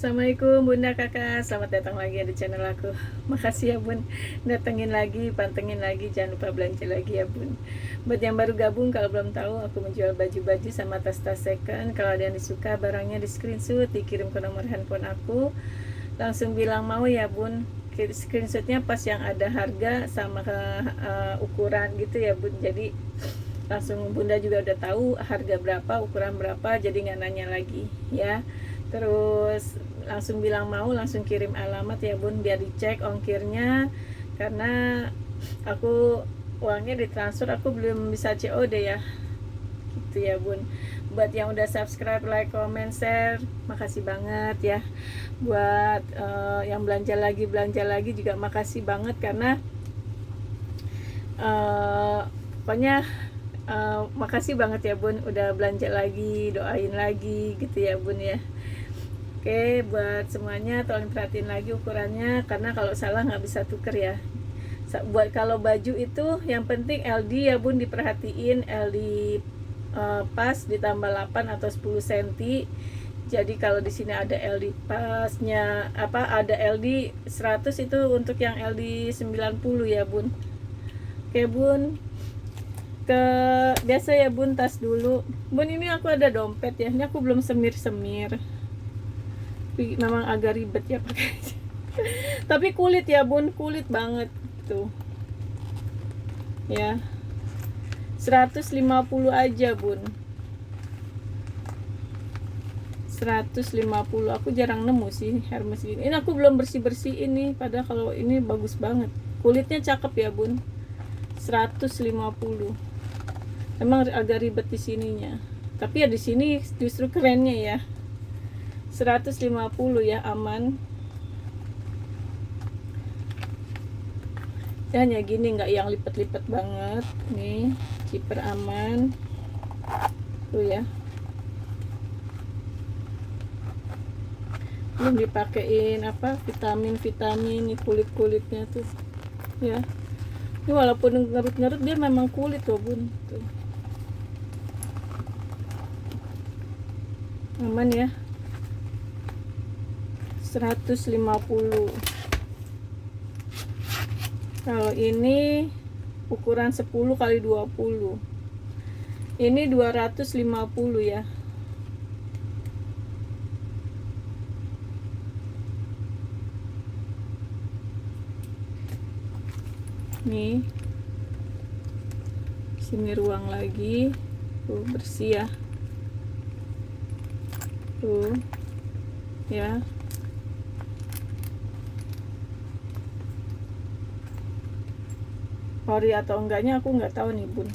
Assalamualaikum Bunda Kakak, selamat datang lagi di channel aku. Makasih ya Bun, datengin lagi, pantengin lagi, jangan lupa belanja lagi ya Bun. Buat yang baru gabung, kalau belum tahu, aku menjual baju-baju sama tas-tas second. Kalau ada yang disuka barangnya di screenshot, dikirim ke nomor handphone aku, langsung bilang mau ya Bun. Screenshotnya pas yang ada harga sama ukuran gitu ya Bun. Jadi langsung Bunda juga udah tahu harga berapa, ukuran berapa, jadi nggak nanya lagi ya. Terus langsung bilang mau, langsung kirim alamat ya Bun, biar dicek ongkirnya, karena aku uangnya ditransfer, aku belum bisa COD ya, gitu ya Bun. Buat yang udah subscribe, like, comment, share, makasih banget ya. Buat yang belanja lagi juga makasih banget, karena pokoknya makasih banget ya Bun, udah belanja lagi, doain lagi gitu ya Bun ya. Oke, buat semuanya tolong perhatiin lagi ukurannya, karena kalau salah nggak bisa tuker ya. Buat kalau baju itu yang penting LD ya Bun, diperhatiin LD pas ditambah 8 atau 10 cm. Jadi kalau di sini ada LD pasnya ada LD 100, itu untuk yang LD 90 ya Bun. Oke Bun, ke biasa ya Bun, tas dulu Bun. Ini aku ada dompet ya, ini aku belum semir-semir, memang agak ribet ya pakai. Tapi kulit ya Bun, kulit banget tuh ya. 150 aja Bun, 150. Aku jarang nemu sih Hermes ini. Ini aku belum bersih-bersih ini, padahal kalau ini bagus banget, kulitnya cakep ya Bun. 150. Emang agak ribet di sininya, tapi ya di sini justru kerennya ya. 150 ya, aman. Ya hanya gini, nggak yang lipet-lipet banget nih, zipper aman tuh ya. Belum dipakein vitamin nih, kulit-kulitnya tuh ya. Ini walaupun ngerut-ngerut, dia memang kulit tuh Bun tuh. Aman ya. 150. Kalau ini ukuran 10 kali 20, ini 250 ya. Nih, sini ruang lagi tuh, bersih ya tuh ya. Ori atau enggaknya aku nggak tahu nih Bun.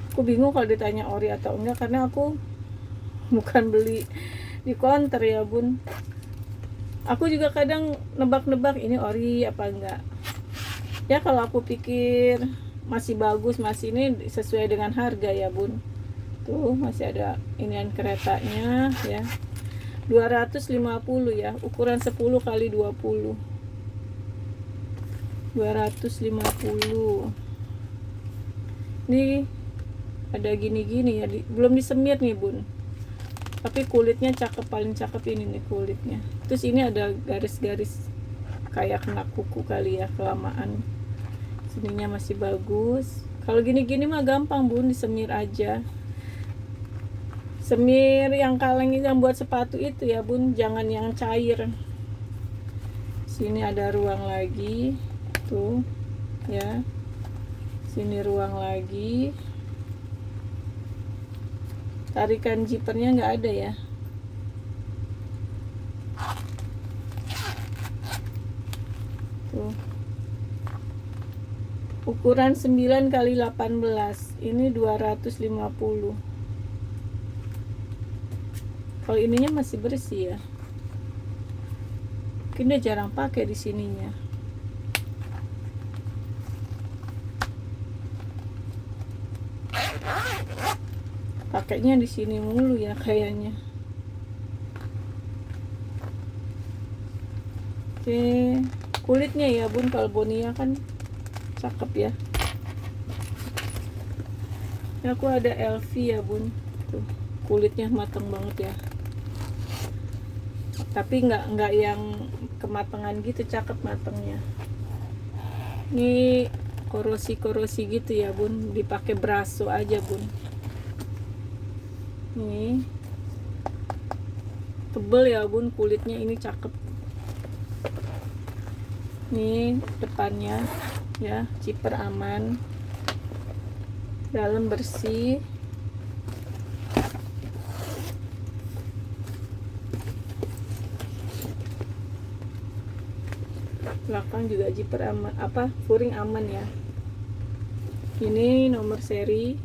Aku bingung kalau ditanya ori atau enggak, karena aku bukan beli di counter ya Bun. Aku juga kadang nebak-nebak ini ori apa enggak ya. Kalau aku pikir masih bagus, masih ini sesuai dengan harga ya Bun. Tuh masih ada inian keretanya ya. 250 ya, ukuran 10 kali 20, 250. Ini ada gini-gini ya, belum disemir nih Bun, tapi kulitnya cakep, paling cakep ini nih kulitnya. Terus ini ada garis-garis kayak kena kuku kali ya, kelamaan. Sininya masih bagus. Kalau gini-gini mah gampang Bun, disemir aja. Semir yang kaleng yang buat sepatu itu ya Bun, jangan yang cair. Sini ada ruang lagi tuh ya, sini ruang lagi. Tarikan zippernya nggak ada ya. Tuh, ukuran 9 kali 18, ini 250. Kalau ininya masih bersih ya, mungkin dia jarang pakai di sininya. Pakainya di sini mulu ya kayaknya. Oke, kulitnya ya Bun, kalau Bonia kan cakep ya. Ini aku ada LV ya Bun, tuh kulitnya matang banget ya. tapi nggak yang kematangan gitu, cakep matangnya. Ini korosi gitu ya bun, dipakai braso aja bun. Nih tebel ya bun, kulitnya ini cakep. Nih depannya ya, zipper aman, dalam bersih. Belakang juga zipper aman, furing aman ya. Ini nomor seri.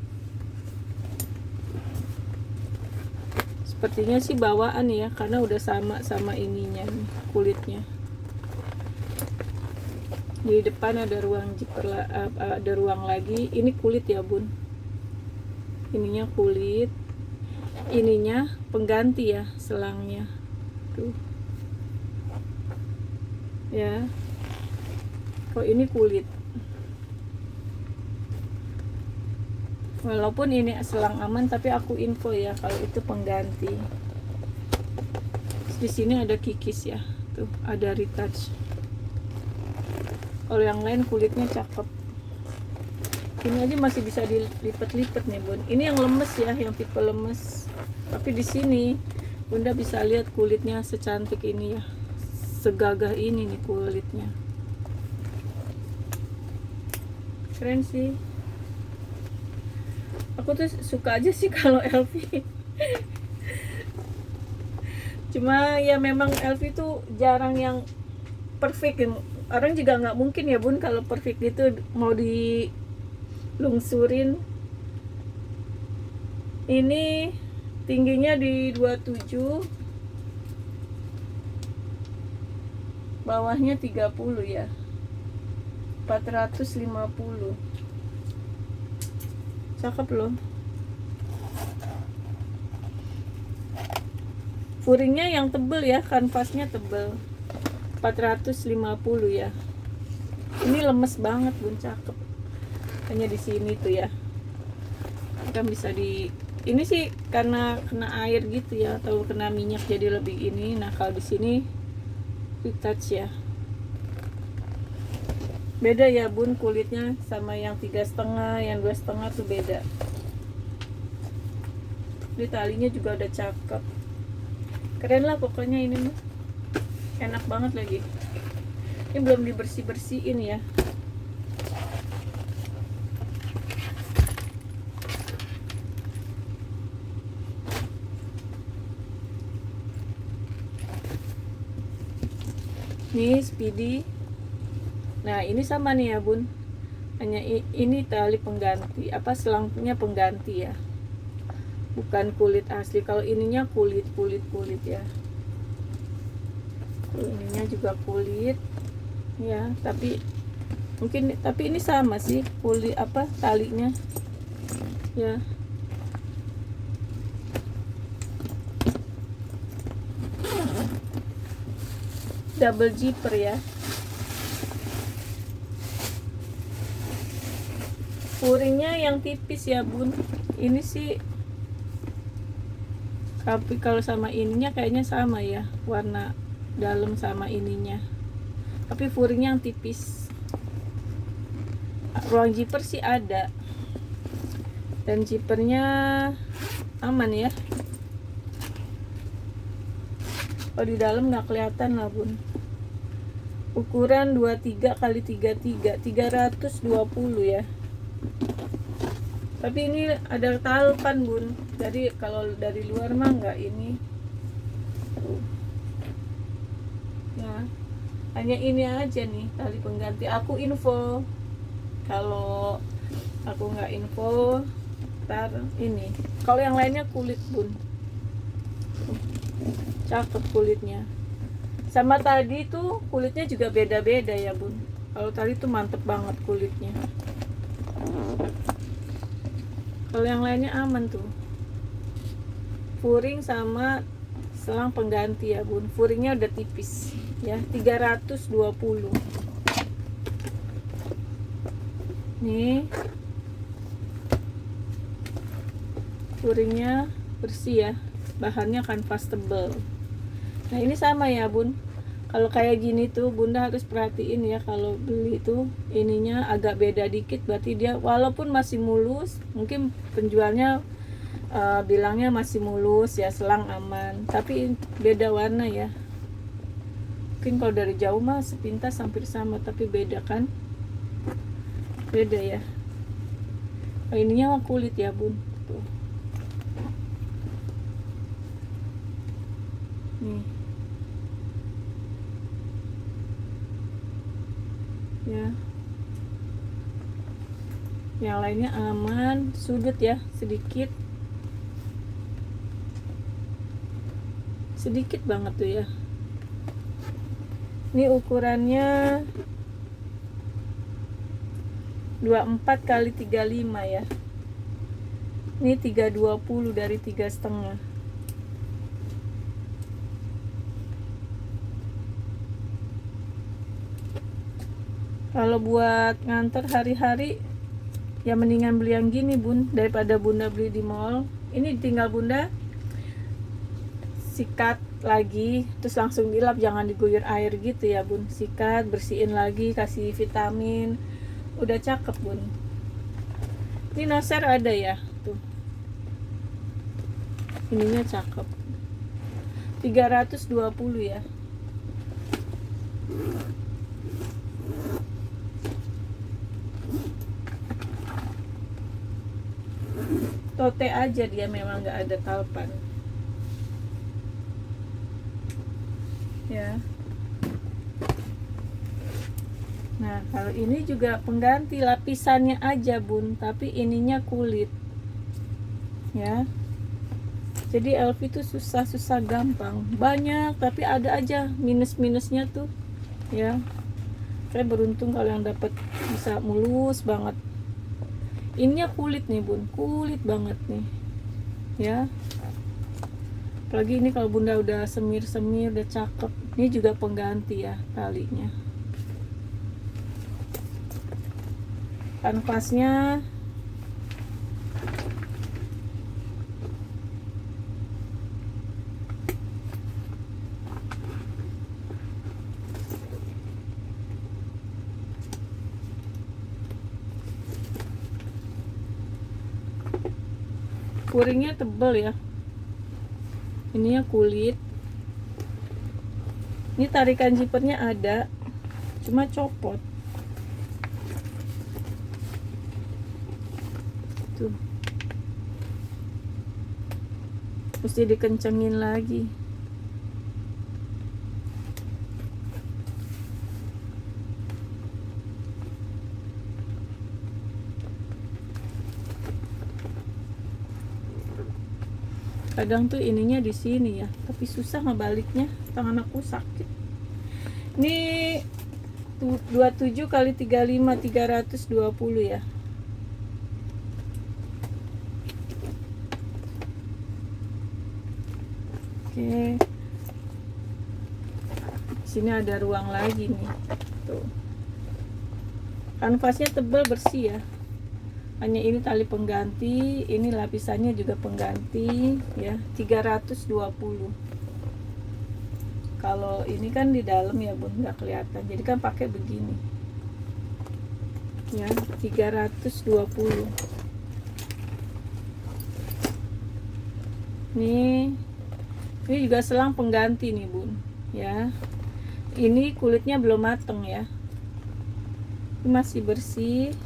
Sepertinya sih bawaan ya, karena udah sama ininya nih, kulitnya. Di depan ada ruang zipper, ada ruang lagi. Ini kulit ya bun, ininya kulit, ininya pengganti ya, selangnya tuh ya. Kalau ini kulit, walaupun ini selang aman, tapi aku info ya kalau itu pengganti. Di sini ada kikis ya, tuh ada retouch. Kalau yang lain kulitnya cakep. Ini aja masih bisa dilipat-lipat nih bun. Ini yang lemes ya, yang tipe lemes. Tapi di sini bunda bisa lihat kulitnya secantik ini ya, segagah ini nih kulitnya. Keren sih. Aku tuh suka aja sih kalau LV. Cuma ya memang LV tuh jarang yang perfect. Orang juga nggak mungkin ya bun kalau perfect gitu mau dilungsurin. Ini tingginya di 27, bawahnya 30 ya, 450. Cakep loh. Furingnya yang tebel ya, kanvasnya tebel, 450 ya. Ini lemes banget bun, cakep. Hanya di sini tuh ya, kan bisa ini sih karena kena air gitu ya, atau kena minyak jadi lebih ini. Nah kalau di sini retouch ya, beda ya bun kulitnya sama yang 3,5, yang 2,5 tuh beda. Ini talinya juga udah cakep, keren lah pokoknya. Ini mah enak banget lagi. Ini belum dibersih-bersihin ya. Nih Speedy. Nah ini sama nih ya bun, hanya ini tali pengganti, selangnya pengganti ya, bukan kulit asli. Kalau ininya kulit ya. Ininya juga kulit ya, tapi ini sama sih kulit talinya ya. Double zipper ya. Furingnya yang tipis ya bun. Ini sih, tapi kalau sama ininya kayaknya sama ya, warna dalam sama ininya, tapi furingnya yang tipis. Ruang zipper sih ada, dan zippernya aman ya. Kalau di dalam nggak kelihatan lah bun. Ukuran 23 x 33, 320 ya. Tapi ini ada talpan bun, jadi kalau dari luar mah nggak ini ya. Hanya ini aja nih tali pengganti. Aku info, kalau aku nggak info ntar ini. Kalau yang lainnya kulit bun, cakep kulitnya. Sama tadi tuh kulitnya juga beda-beda ya bun. Kalau tadi tuh mantep banget kulitnya. Kalau yang lainnya aman tuh. Furing sama selang pengganti ya bun. Furingnya udah tipis ya, 320. Nih furingnya bersih ya, bahannya kanvas tebel. Nah ini sama ya bun, kalau kayak gini tuh bunda harus perhatiin ya, kalau beli tuh ininya agak beda dikit, berarti dia walaupun masih mulus, mungkin penjualnya bilangnya masih mulus ya, selang aman, tapi beda warna ya. Mungkin kalau dari jauh mah sepintas hampir sama, tapi beda kan, beda ya. Ininya kulit ya bun, tuh nih ya, yang lainnya aman, sudut ya sedikit banget tuh ya. Ini ukurannya 24 kali 35 ya, ini 320 dari 3,5. Kalau buat nganter hari-hari ya mendingan beli yang gini bun, daripada bunda beli di mall. Ini tinggal bunda sikat lagi terus langsung dilap, jangan diguyur air gitu ya bun. Sikat, bersihin lagi, kasih vitamin, udah cakep bun. Ini noser ada ya tuh, ininya cakep, 320 ya. Tote aja dia, memang nggak ada talpan ya. Nah kalau ini juga pengganti, lapisannya aja bun, tapi ininya kulit ya. Jadi LV itu susah gampang, banyak tapi ada aja minus-minusnya tuh ya. Saya beruntung kalau yang dapat bisa mulus banget. Ininya kulit nih bun, kulit banget nih ya. Apalagi ini kalau bunda udah semir-semir, udah cakep. Ini juga pengganti ya talinya. Kanvasnya kuringnya tebal ya, ininya kulit. Ini tarikan zippernya ada, cuma copot tuh, mesti dikencengin lagi. Kadang tuh ininya di sini ya, tapi susah ngebaliknya, tangan aku sakit. Ini 27 kali 35, 320 ya. Oke. Sini ada ruang lagi nih. Tuh. Kanvasnya tebal, bersih ya. Hanya ini tali pengganti, ini lapisannya juga pengganti ya, 320. Kalau ini kan di dalam ya bun, nggak kelihatan, jadi kan pakai begini ya, 320. Ini juga selang pengganti nih bun ya. Ini kulitnya belum mateng ya, ini masih bersih,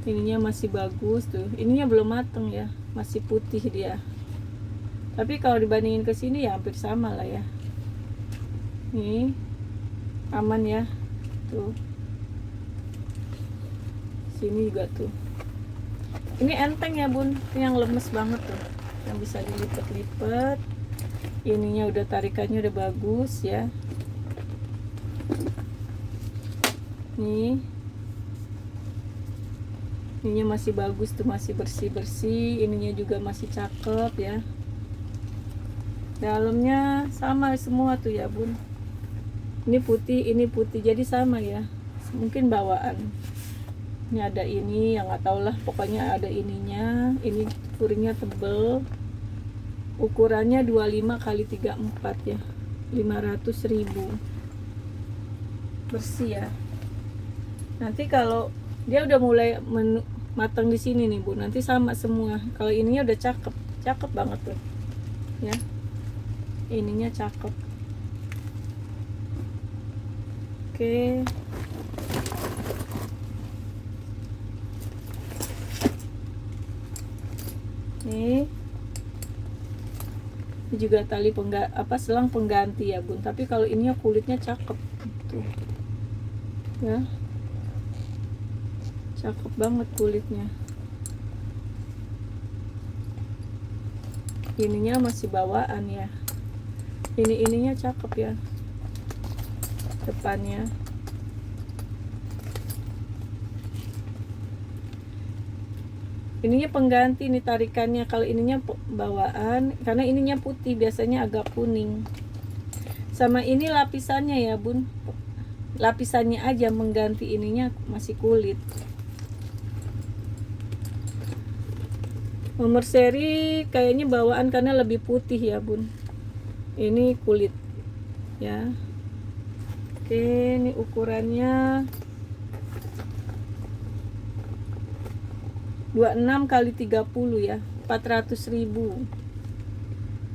ininya masih bagus tuh, ininya belum mateng ya, masih putih dia. Tapi kalau dibandingin ke sini ya hampir sama lah ya. Nih aman ya tuh, sini juga tuh. Ini enteng ya bun, ini yang lemes banget tuh, yang bisa dilipat-lipat. Ininya udah, tarikannya udah bagus ya. Nih ininya masih bagus tuh, masih bersih-bersih, ininya juga masih cakep ya. Dalamnya sama semua tuh ya bun, ini putih, ini putih, jadi sama ya, mungkin bawaan. Ini ada ini yang nggak tau lah, pokoknya ada ininya. Ini kuringnya tebel, ukurannya 25 kali 34 ya. 500.000 bersih ya. Nanti kalau dia udah mulai matang di sini nih Bu, nanti sama semua. Kalau ininya udah cakep banget tuh ya, ininya cakep. Oke, nih ini juga tali selang pengganti ya Bun, tapi kalau ininya kulitnya cakep tuh ya, cakep banget kulitnya. Ininya masih bawaan ya, ininya cakep ya depannya. Ininya pengganti nih tarikannya, kalau ininya bawaan, karena ininya putih, biasanya agak kuning. Sama ini lapisannya ya Bun, lapisannya aja mengganti, ininya masih kulit. Nomor seri kayaknya bawaan karena lebih putih ya Bun, ini kulit ya. Oke, ini ukurannya 26 kali 30 ya, 400.000.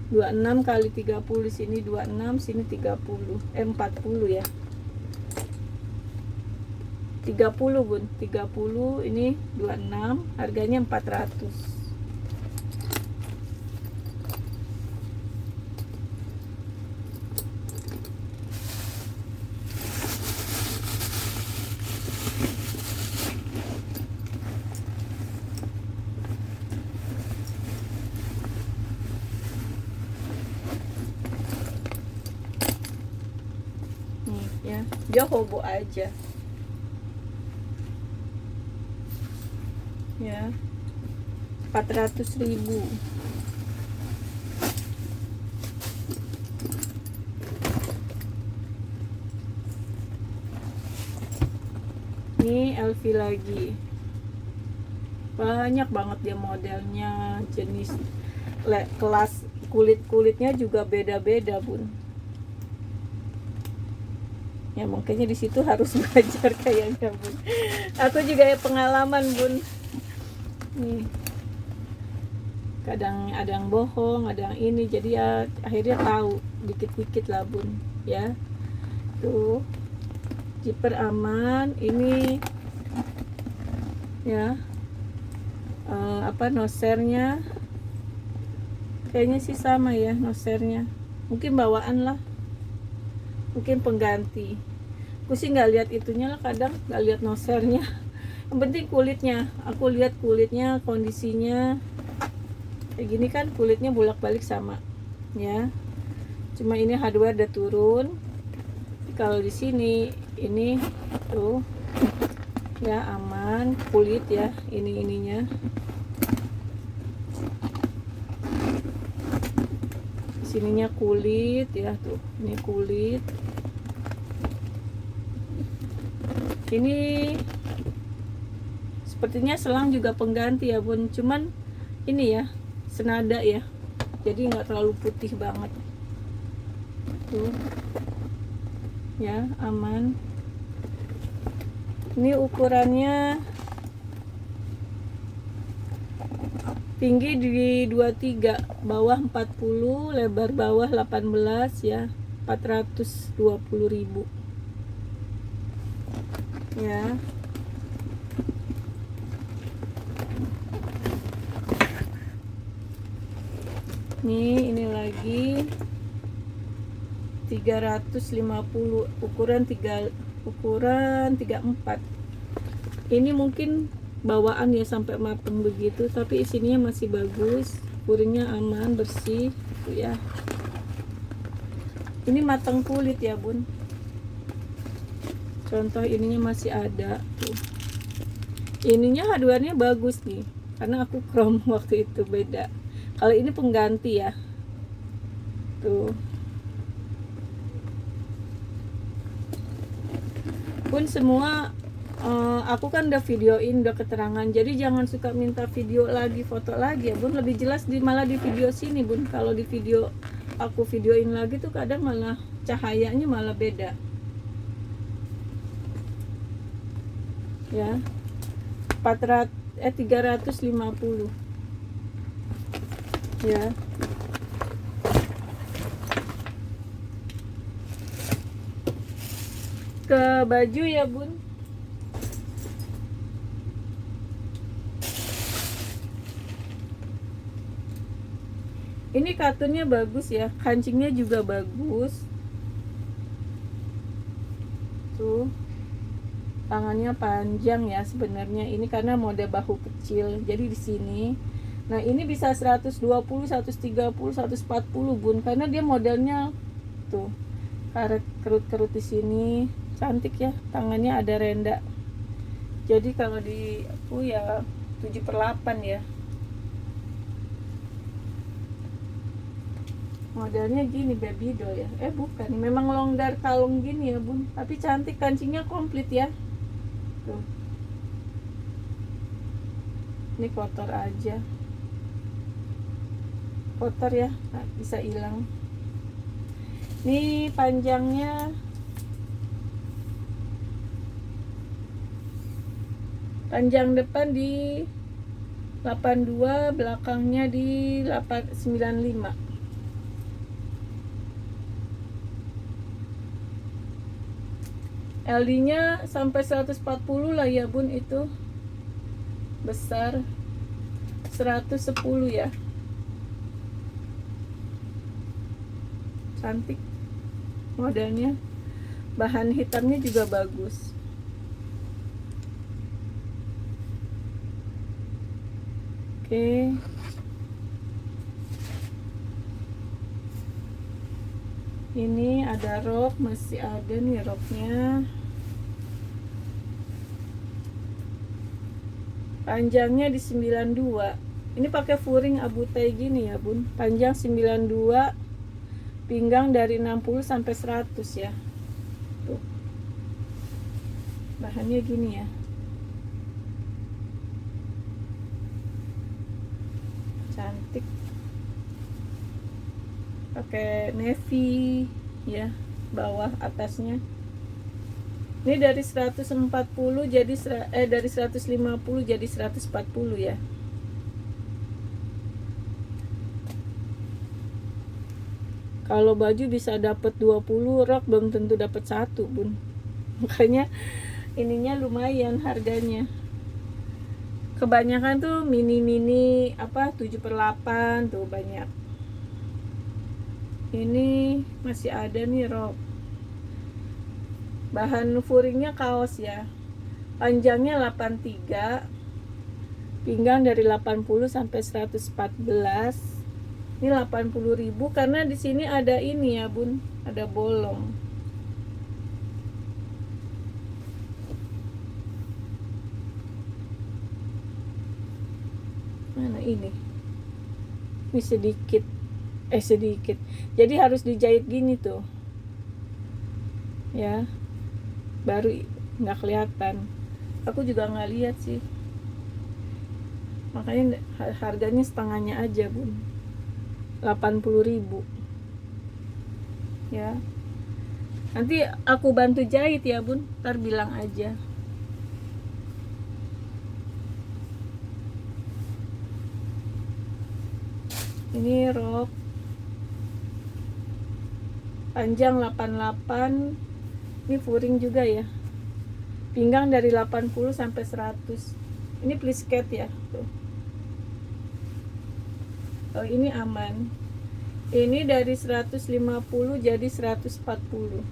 26 kali 30, di sini 26, sini 30, 40 ya. 30 Bun, 30, ini 26, harganya 400. Ya, dia hobo aja ya, 400.000. Ini LV lagi, banyak banget dia modelnya, jenis kelas kulitnya juga beda-beda Bun ya, makanya di situ harus belajar kayaknya Bun. Aku juga ya pengalaman Bun. Nih, kadang ada yang bohong, ada yang ini, jadi ya akhirnya tahu dikit-dikit lah Bun ya. Tuh, zipper aman, ini ya, nosernya kayaknya sih sama ya, nosernya mungkin bawaan lah, mungkin pengganti. Aku sih nggak lihat itunya lah, kadang nggak lihat nosernya. Yang penting kulitnya, aku lihat kulitnya, kondisinya kayak gini kan, kulitnya bolak-balik sama ya, cuma ini hardware udah turun. Kalau di sini ini tuh ya aman, kulit ya, ininya sininya kulit ya, tuh ini kulit. Ini sepertinya selang juga pengganti ya Bun, cuman ini ya senada ya, jadi nggak terlalu putih banget tuh ya, aman. Ini ukurannya tinggi di 23, bawah 40, lebar bawah 18 ya, 420.000 ya. Ini lagi 350, ukuran 34. Ini mungkin bawaan ya sampai mateng begitu, tapi isinya masih bagus, kuringnya aman, bersih tuh ya. Ini matang kulit ya Bun, contoh ininya masih ada tuh. Ininya hardware-nya bagus nih, karena aku chrome waktu itu, beda. Kalau ini pengganti ya tuh. Pun semua aku kan udah videoin, udah keterangan, jadi jangan suka minta video lagi, foto lagi ya Bun, lebih jelas malah di video sini Bun. Kalau di video aku videoin lagi tuh kadang malah cahayanya malah beda ya. 350 ya. Ke baju ya bun, ini katunnya bagus ya, kancingnya juga bagus tuh, tangannya panjang ya sebenarnya ini karena mode bahu kecil jadi di sini. Nah ini bisa 120, 130, 140 bun, karena dia modelnya tuh karet kerut-kerut di sini, cantik ya, tangannya ada renda. Jadi kalau di aku ya 7/8 ya. Modelnya gini baby doll ya. Bukan, memang longgar kalung gini ya bun, tapi cantik, kancingnya komplit ya. Tuh. Ini kotor aja. Kotor ya, nah, bisa hilang. Ini panjangnya panjang depan di 82, belakangnya di 95. LD-nya sampai 140 lah ya bun, itu besar 110 ya. Cantik modelnya, bahan hitamnya juga bagus. Oke. Ini ada rok, masih ada nih roknya. Panjangnya di 92. Ini pakai furing abu tai gini ya bun, panjang 92, pinggang dari 60 sampai 100 ya. Tuh. Bahannya gini ya. Cantik. Pakai navy ya, bawah atasnya. Ini dari 140 jadi dari 150 jadi 140 ya. Kalau baju bisa dapat 20, rok belum tentu dapat 1 bun. Makanya ininya lumayan harganya. Kebanyakan tuh mini-mini 7/8 tuh banyak. Ini masih ada nih rok. Bahan furingnya kaos ya. Panjangnya 83, pinggang dari 80 sampai 114. Ini 80.000 karena di sini ada ini ya bun, ada bolong. Mana ini? Ini sedikit. Jadi harus dijahit gini tuh. Ya. Baru nggak kelihatan. Aku juga nggak lihat sih. Makanya harganya setengahnya aja bun, 80.000 ya. Nanti aku bantu jahit ya bun, ntar bilang aja. Ini rok panjang 88, ini furing juga ya, pinggang dari 80 sampai 100. Ini plisket ya tuh. Oh ini aman. Ini dari 150 jadi 140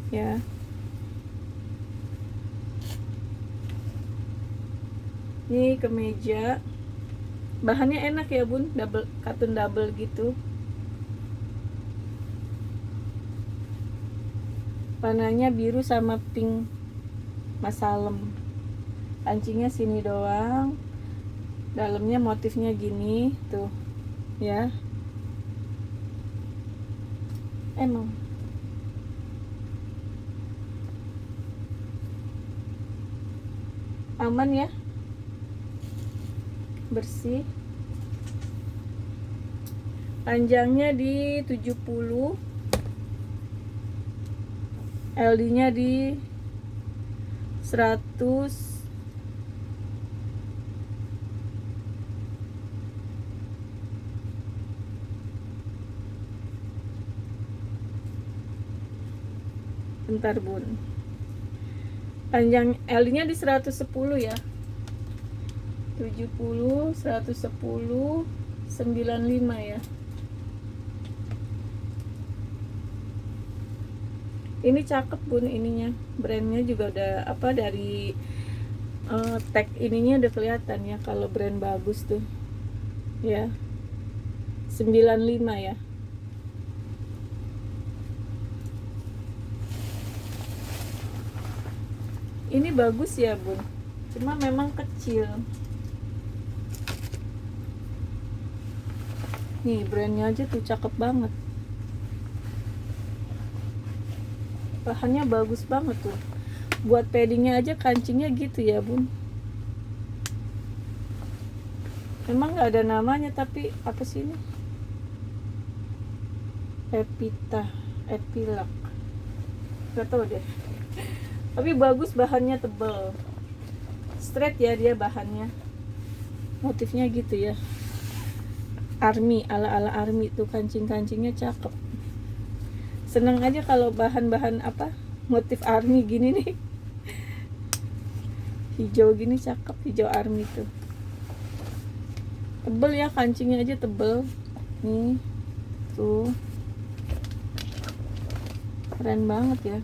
ya. Ini kemeja, bahannya enak ya bun, katun double gitu. Warnanya biru sama pink masalem. Kancingnya sini doang, dalamnya motifnya gini tuh ya. Emang aman ya, bersih. Panjangnya di 70, LD-nya di 100. Bentar bun, panjang LD-nya di 110 ya, 70, 110, 95 ya. Ini cakep bun, ininya brandnya juga udah apa, dari tag ininya udah kelihatan ya kalau brand bagus tuh ya. 95 ya. Ini bagus ya bun, cuma memang kecil. Nih brandnya aja tuh cakep banget, bahannya bagus banget tuh. Buat paddingnya aja kancingnya gitu ya bun. Memang nggak ada namanya, tapi apa sih ini, Epilak, nggak tahu deh. Tapi bagus, bahannya tebal, straight ya dia bahannya, motifnya gitu ya, army, ala army tuh, kancingnya cakep. Seneng aja kalau bahan-bahan apa, motif army gini nih. Hijau gini cakep, hijau army tuh, tebel ya, kancingnya aja tebel nih tuh, keren banget ya.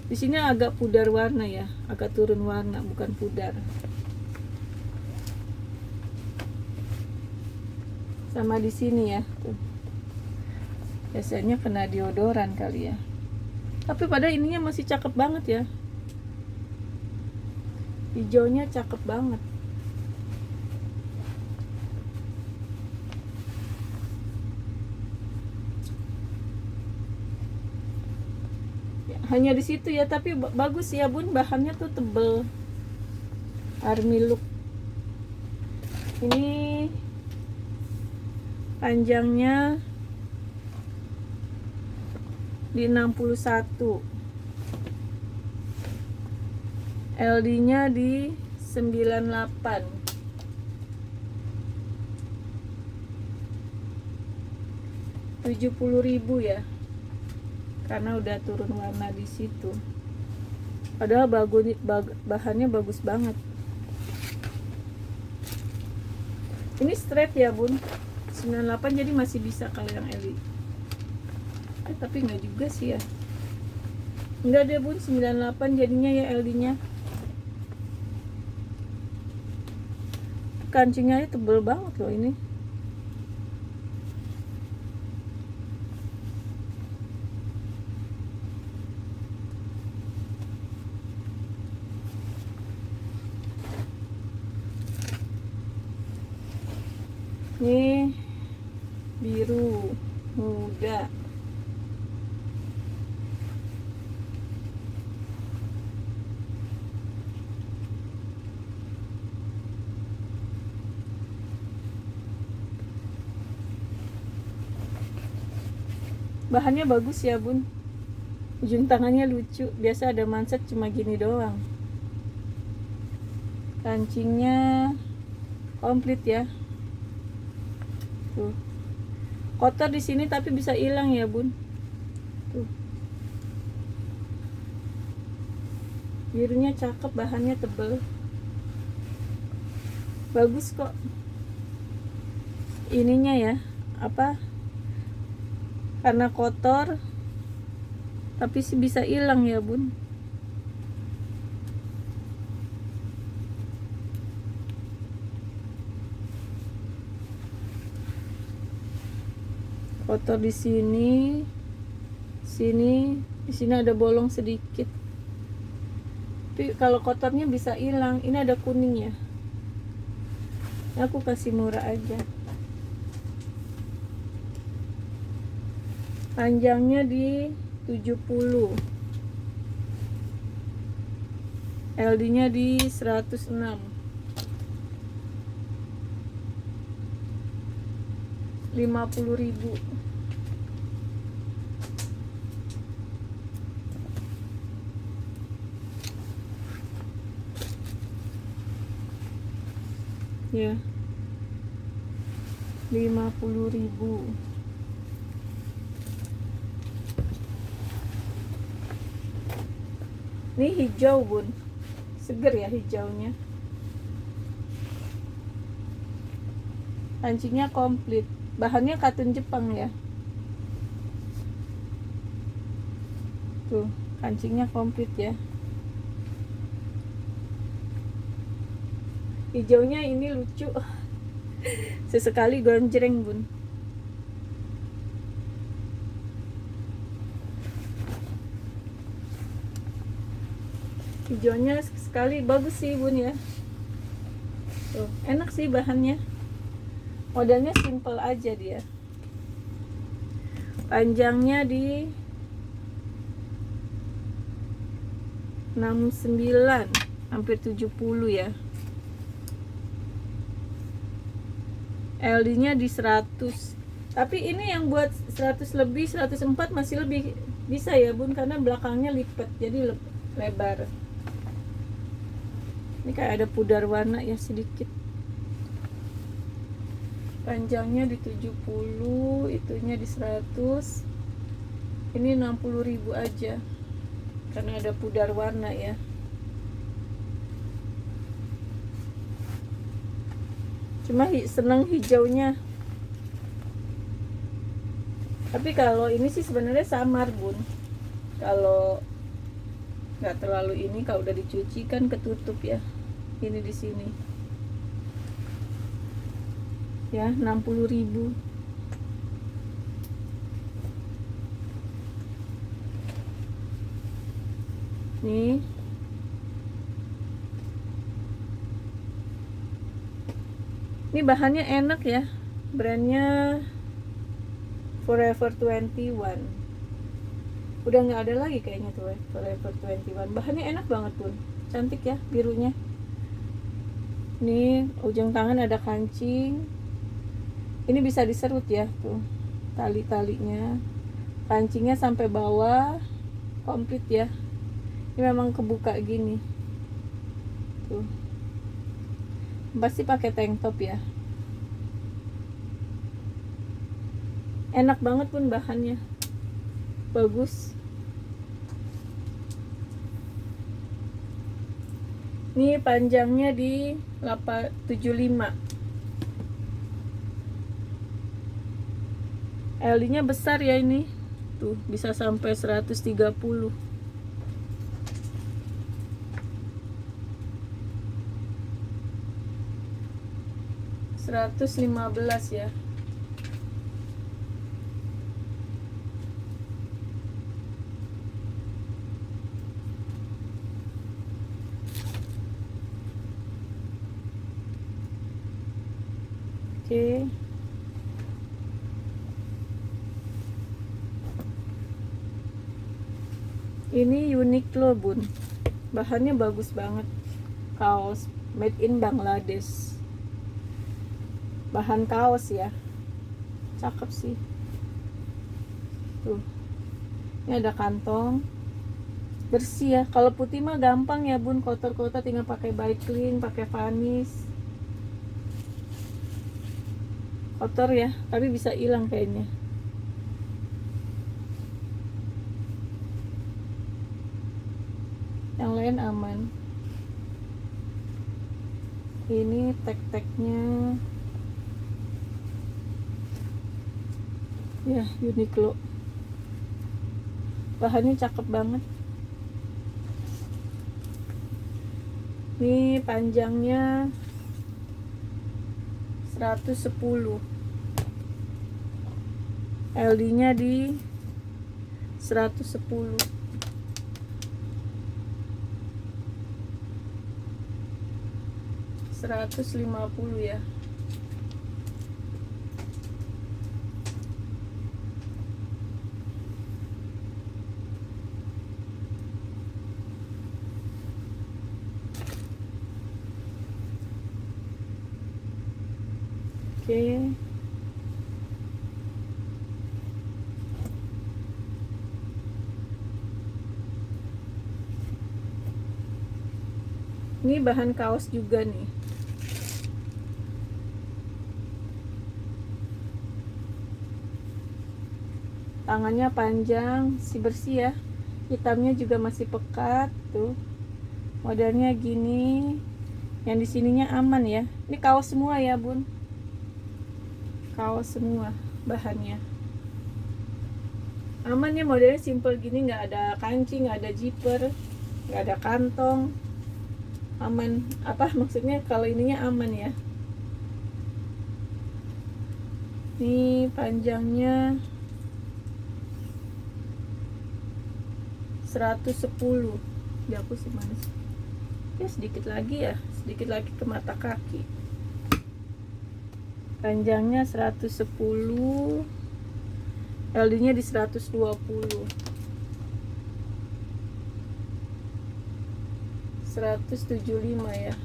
Di sini agak pudar warna ya, agak turun warna, bukan pudar. Sama di sini ya, tuh. Biasanya kena deodoran kali ya. Tapi pada ininya masih cakep banget ya. Hijaunya cakep banget. Hanya di situ ya, tapi bagus ya bun, bahannya tuh tebel, army look. Ini panjangnya di 61, LD-nya di 98, 70.000 ya, karena udah turun warna di situ. Padahal bahannya bagus banget. Ini straight ya bun, 98, jadi masih bisa kalau yang LD. Tapi nggak juga sih ya, enggak deh bun, 98 jadinya ya LD-nya. Kancingnya tebel banget loh ini. Nih biru muda, bahannya bagus ya bun. Ujung tangannya lucu, biasa ada manset cuma gini doang. Kancingnya komplit ya. Tuh. Kotor di sini tapi bisa hilang ya bun. Tuh. Birunya cakep, bahannya tebel, bagus kok. Ininya ya, apa, karena kotor tapi sih bisa hilang ya bun. Kotor di sini, di sini ada bolong sedikit. Tapi kalau kotornya bisa hilang. Ini ada kuning ya. Aku kasih murah aja. Panjangnya di 70. LD-nya di 106. 50.000. Ya, 50.000. Ini hijau bun, seger ya hijaunya. Kancingnya komplit, bahannya katun Jepang ya. Tuh, kancingnya komplit ya. Hijaunya ini lucu. Sesekali gonjreng bun. Hijaunya sekali bagus sih bun ya. Tuh, enak sih bahannya. Modelnya simple aja dia. Panjangnya di 69, hampir 70 ya. LD-nya di 100. Tapi ini yang buat 100 lebih, 104 masih lebih bisa ya bun, karena belakangnya lipat jadi lebar. Ini kayak ada pudar warna ya sedikit. Panjangnya di 70, itunya di 100. Ini 60.000 aja. Karena ada pudar warna ya. Cuma seneng hijaunya. Tapi kalau ini sih sebenarnya samar bun. Kalau nggak terlalu ini, kalau udah dicuci kan ketutup ya. Ini di sini. Ya, 60.000. Nih. Ini bahannya enak ya. Brandnya Forever 21. Udah nggak ada lagi kayaknya tuh Forever 21. Bahannya enak banget pun. Cantik ya birunya. Nih ujung tangan ada kancing. Ini bisa diserut ya tuh. Tali-talinya. Kancingnya sampai bawah. Komplit ya. Ini memang kebuka gini. Tuh. Pasti pakai tank top ya. Enak banget pun bahannya. Bagus. Ini panjangnya di 75. LD-nya besar ya ini. Tuh, bisa sampai 130. 115 ya. Oke. Ini Uniqlo bun. Bahannya bagus banget. Kaos made in Bangladesh. Bahan kaos ya. Cakep sih. Tuh. Ini ada kantong. Bersih ya. Kalau putih mah gampang ya bun, kotor-kotor tinggal pakai bike clean, pakai vanis. Kotor ya, tapi bisa hilang kayaknya. Yang lain aman. Ini tag-tagnya ya Uniqlo. Bahannya cakep banget. Ini panjangnya 110. LD-nya di 110. $150 ya. Oke. Ini bahan kaos juga nih. Tangannya panjang, si bersih ya. Hitamnya juga masih pekat tuh. Modelnya gini. Yang di sininya aman ya. Ini kaos semua ya, Bun. Kaos semua bahannya. Aman ya, modelnya simple gini, nggak ada kancing, nggak ada zipper, nggak ada kantong. Aman, apa maksudnya kalau ininya aman ya. Ini panjangnya 110. Dihapus mana sih? Ya sedikit lagi ya, sedikit lagi ke mata kaki. Panjangnya 110, LD-nya di 120. 175 ya.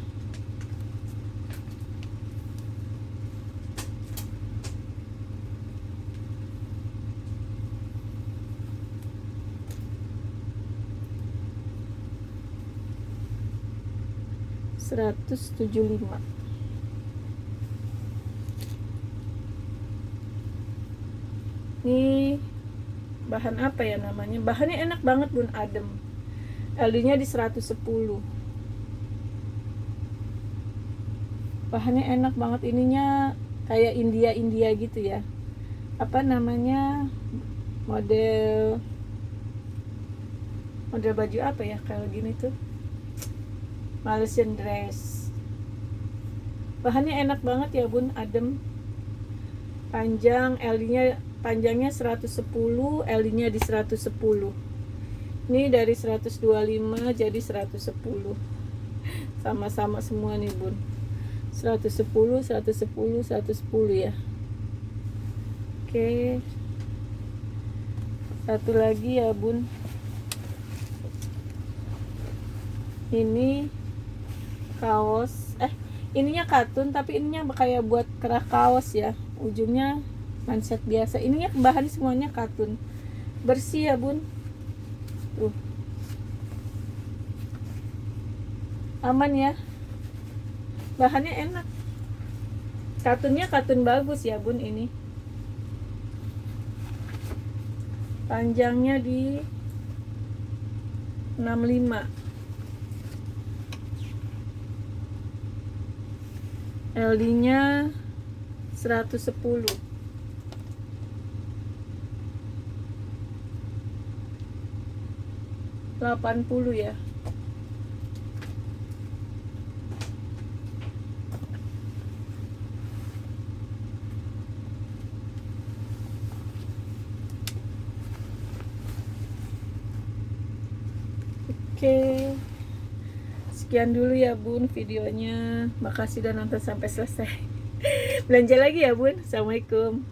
$175. Ini bahan apa ya namanya? Bahannya enak banget, Bun, adem. LD-nya di 110. Bahannya enak banget, ininya kayak India gitu ya. Apa namanya? Model baju apa ya kalau gini tuh? Malaysian dress. Bahannya enak banget ya, Bun, adem. Panjang, panjangnya 110, LD-nya di 110. Ini dari 125 jadi 110. Sama-sama semua nih, Bun. 110, 110, 110 ya. Oke. Satu lagi ya, Bun. Ini kaos, ininya katun tapi ininya kayak buat kerah kaos ya. Ujungnya manset biasa. Ininya bahan semuanya katun. Bersih ya, Bun. Tuh. Aman ya. Bahannya enak. Katunnya katun bagus ya, Bun, ini. Panjangnya di 65. LD-nya 110. 80 ya. Oke. Sekian dulu ya, Bun, videonya. Makasih udah nonton sampai selesai. Belanja lagi ya, Bun. Assalamualaikum.